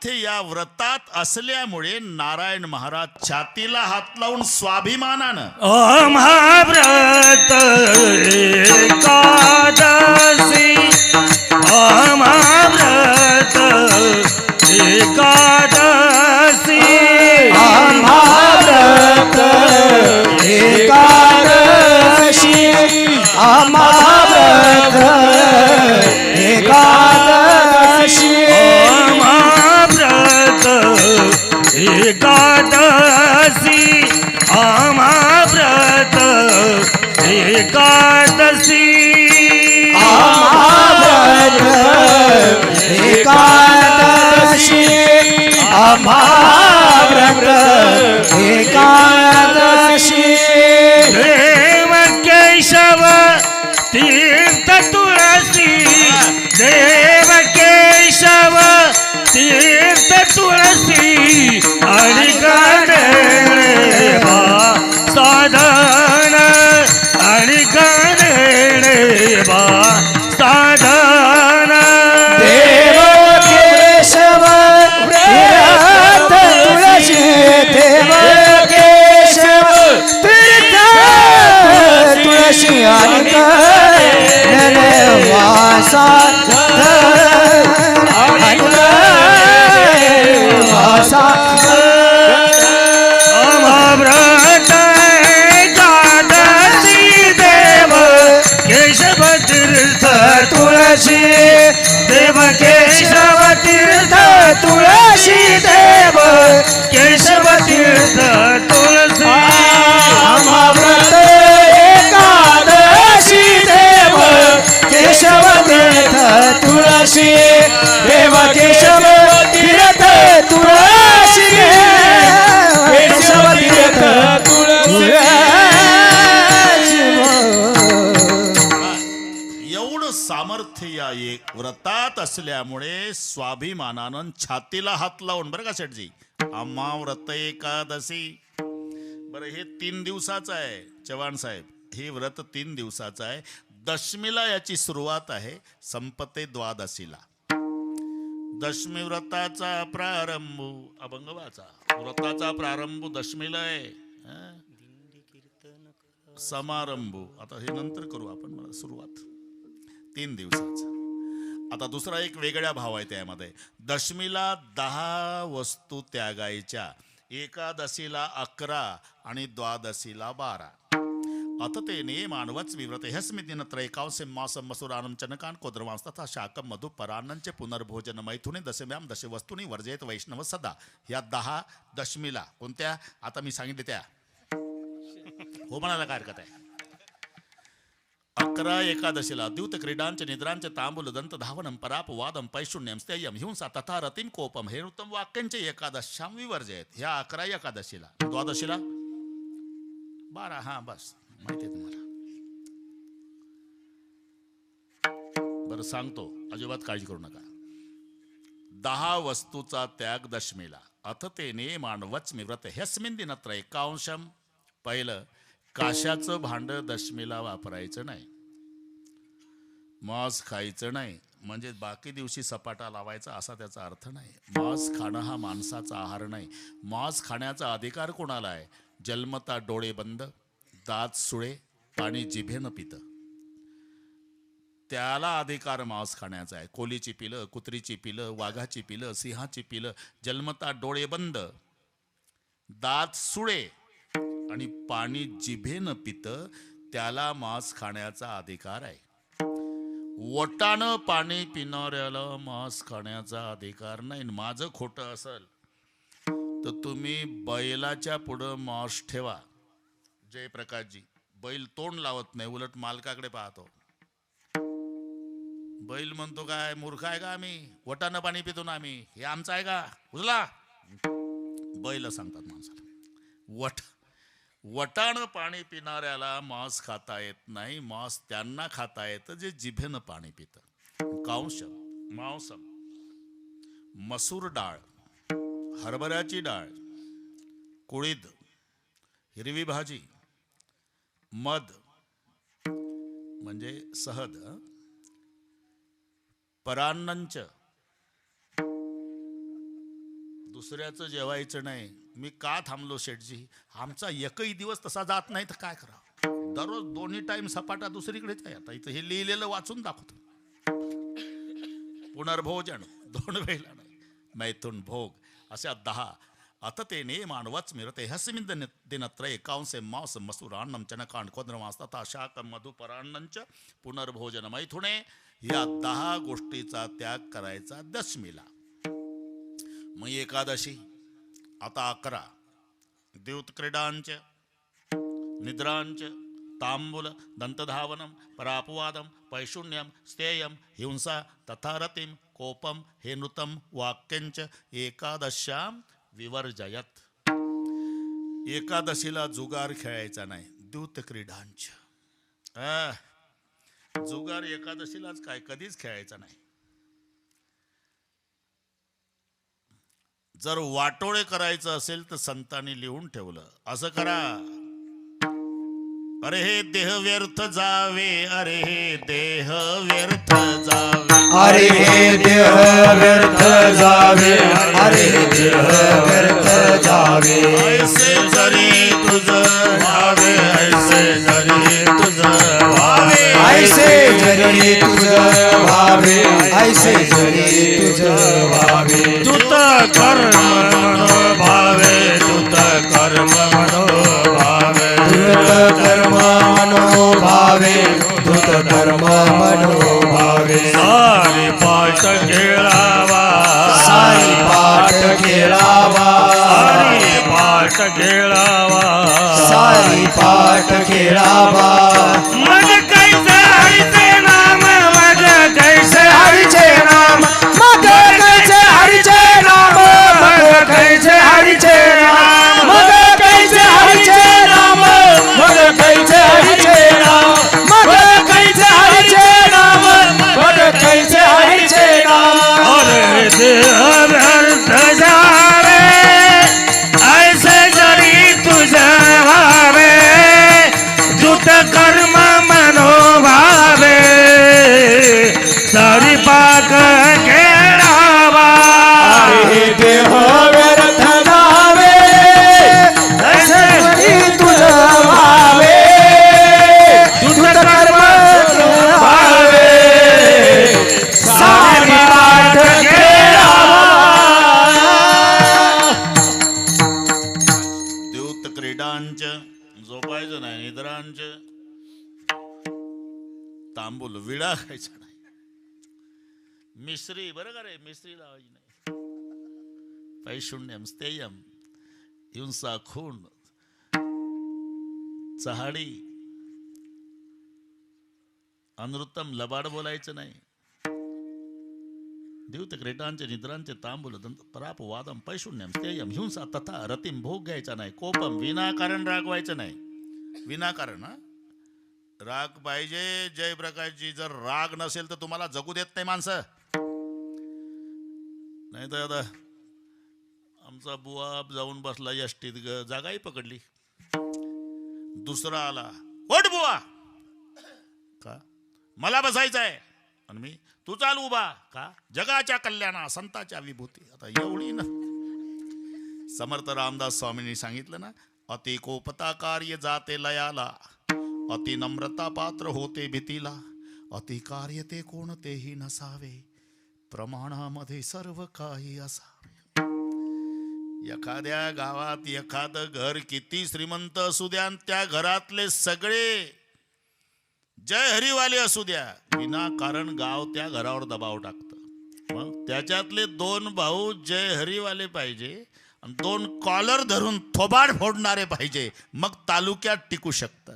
सामर्थ्य या व्रतात असल्यामुळे नारायण महाराज छातीला हात लावून स्वाभिमानानं महाव्रत एकादशी महाव्रत एकादशी महाव्रत एकादशी महाव्रत एकादशी महाव्रत एकादशी महाव्रत एकादशी महाव्रत एकादशी महाव्रत एकादशी देव केशव तीर्थ तुळसी देव केशव तीर्थ तुळसी आणि गणेबा साधन आणि गणेबा साधन देव केशव तीर्थ तुळशी देव केशव तीर्थ तुळशी आणि वासा वासा महाव्रत एकादशी देव केशव तीर्थ तुळशी देव केशव तीर्थ तुळशी देव केशव तीर्थ तुळसी महाव्रत एकादशी देव केशव तीर्थ तुळशी देव केशव तीर्थ तुळशी केशव तीर्थ तुळशी एवढं सामर्थ्य या एक व्रतात असल्यामुळे स्वाभिमानानं छातीला हात लावून बरं का शेठजी आम्हा व्रत एकादशी बरं हे 3 दिवसाचं आहे चव्हाण साहेब हे व्रत 3 दिवसाचं आहे दशमीला याची सुरुवात आहे संपते द्वादशीला दशमी व्रताचा प्रारंभ अभंगवाचा व्रताचा प्रारंभ दशमीला आहे समारंभ आता हे नंतर करू आपण मला सुरुवात 3 दिवसाचा आता दुसरा एक वेगळ्या भाव आहे त्यामध्ये दशमीला 10 वस्तू त्यागायच्या एकादशीला 11 आणि द्वादशीला 12 अततेने मानवच विव्रते हस्मिदिन त्रैकांसे मासम मसुरानम चनकान कोद्रवांस तथा शाकम मधु परान्नंचे पुनर्भोजन मैथुने दशम्याम दश वस्तूनी वर्जयत वैष्णव सदा या 10 दशमीला कोणत्या आता मी सांगितले त्या हो म्हणाला काय हरकत आहे 11 एकादशीला द्यूत क्रीडांच निद्रांच तांबूल दंत धावनम परापवादम पैशून्यम स्थेयम हिंसा तथा रतिम कोपम हे उत्तम वाक्यांचे एकादशाम विवर्जयत ह्या 11 एकादशीला द्वादशीला 12 हा बस माहिती आहे तुम्हाला बरं सांगतो अजिबात काळजी करू नका 10 वस्तूचा त्याग दशमीला अथ तेने मानवच मिव्रत ह्यस्मिन दिन त्रैकांशम पहिलं काशाचं भांड दशमीला वापरायचं नाही मांस खायचं नाही म्हणजे बाकी दिवशी सपाटा लावायचा असा त्याचा अर्थ नाही मांस खाणं हा माणसाचा आहार नाही मांस खाण्याचा अधिकार कोणाला आहे जन्मता डोळे बंद दात सुळे पाणी जिभेनं पितं त्याला अधिकार मांस खाण्याचा आहे कोलीची पिलं कुत्रीची पिलं वाघाची पिलं सिंहाची पिलं जन्मता डोळे बंद दात सुळे आणि पाणी जिभेनं पितं त्याला मांस खाण्याचा अधिकार आहे वटानं पाणी पिणाऱ्याला मांस खाण्याचा अधिकार नाही माझं खोटं असेल तर तुम्ही बैलाच्या पुढं मांस ठेवा जयप्रकाशजी बैल तोंड लावत नाही उलट मालकाकडे पाहतो बैल म्हणतो काय मूर्ख आहे का आम्ही वटानं पाणी पितो ना आम्ही हे आमचं आहे का उजला बैल सांगतात माणसाला वटानं पाणी पिणाऱ्याला मांस खाता येत नाही मांस त्यांना खाता येतं जे जिभेनं पाणी पितं कांशम मांसम मसूर डाळ हरभऱ्याची डाळ कुळीद हिरवी भाजी मध म्हणजे सहद परान्नंच दुसऱ्याचं जेवायचं नाही. मी का थांबलो शेठजी? आमचा एकही दिवस तसा जात नाही तर काय करावं? दररोज दोन्ही टाइम सपाटा दुसरीकडेच आहे. आता इथं हे लिहिलेलं वाचून दाखवतो. पुनर्भोजन 2 वेळेला नाही, मैथुन भोग अशा 10 अततेने मानवच मिळते. हस्मिन दिनत्र एकांशे मांस मसुरान्नम चनकांडकोद्रमास्ता शाक मधुपरान्नंच पुनर्भोजन मैथुने. या 10 गोष्टीचा त्याग करायचा दशमीला. मग एकादशी आता 11 द्यूतक्रीडांच निद्रांच तांबूल दंतधावनम परापवादम पैशून्यम स्थेयम हिंसा तथा रतिम कोपम हे नृतम वाक्यंच एकादश्याम विवर्जयत. एकादशीला जुगार खेळायचा नाही. द्यूतक्रीडांच जुगार एकादशीलाच काय कधीच खेळायचा नाही. जर वाटोळे करायचं असेल तर संतांनी लिहून ठेवलं, असं करा. अरे हे देह व्यर्थ जावे, अरे हे देह व्यर्थ जावे, अरे हे देह व्यर्थ जावे, अरे हे देह व्यर्थ जावे. ऐसे जरी तुझं व्हावे, ऐसे जरी तुझं व्हावे, ऐसे जरी तुझं व्हावे, ऐसे जरी तुझं व्हावे. दूत कर्म मनोभावे, दूत कर्म मनोभावे, धूत कर्म मनोभावे, धूत कर्म मनोभावे. सारी पाठ खेळावा, सारी पाठ खेळावा, सारी पाठ खेळावा, सारी पाठ खेळावा. मग कैसे हरीचे नाम, मग कैसे हरीचे नाम, मग कैसे हरीचे नाम, मग कैसे हरीचे नाम, मग कैसे हरीचे नाम, मग कैसे हरीचे नाम, मग कैसे हरीचे नाम, मग कैसे हरीचे नाम. अरे देह व्यर्थ जावे, ऐसे जरी तुझे भावे, दूत कर्म मनोभावे, सारी पाक खेळावा. अरे देह व्यर्थ जावे, ऐसे जरी तुझं भावे, दूत कर्म मनोभावे, सारी पाठ खेळावा. द्यूतक्रीडांच झोपायचं नाही, निद्रांच तांबूल विडा खायचा नाही. मिश्री बरं का रे, मिश्री लावायची नाही. पैशून्यम स्थेयम हिंसा खून चहाडी अनृतम लबाड बोलायचं नाही. द्यूतक्रीडांचे निद्रांचे तांबूल परापवादम पैशून्यम स्थेयम हिंसा तथा रतिम भोग घ्यायचा नाही. कोपम विनाकारण रागवायचं नाही. विनाकारण राग पाहिजे. जयप्रकाशजी जर राग नसेल तर तुम्हाला जगू देत नाही माणसं. नाही तर आता आमचा बुवा जाऊन बसला यष्टीत, जागाही पकडली. दुसरा आला, ओट बुवा का मला बसायचं आहे, आणि मी तू चाल उभा का, जगाच्या कल्याणा संताच्या विभूती. आता एवढी ना. समर्थ रामदास स्वामींनी सांगितलं ना, अति कोपता कार्य जाते लयाला, अति नम्रता पात्र होते भीतीला, अति कार्य ते कोणतेही नसावे, प्रमाणामध्ये सर्व काही असावे. एखाद्या गावात एखादं घर किती श्रीमंत असू द्या, त्या घरातले सगळे जय हरिवाले असू द्या, विनाकारण गाव त्या घरावर दबाव टाकतं. मग त्याच्यातले 2 भाऊ जय हरिवाले पाहिजे आणि 2 कॉलर धरून थोबाड फोडणारे पाहिजे, मग तालुक्यात टिकू शकतं.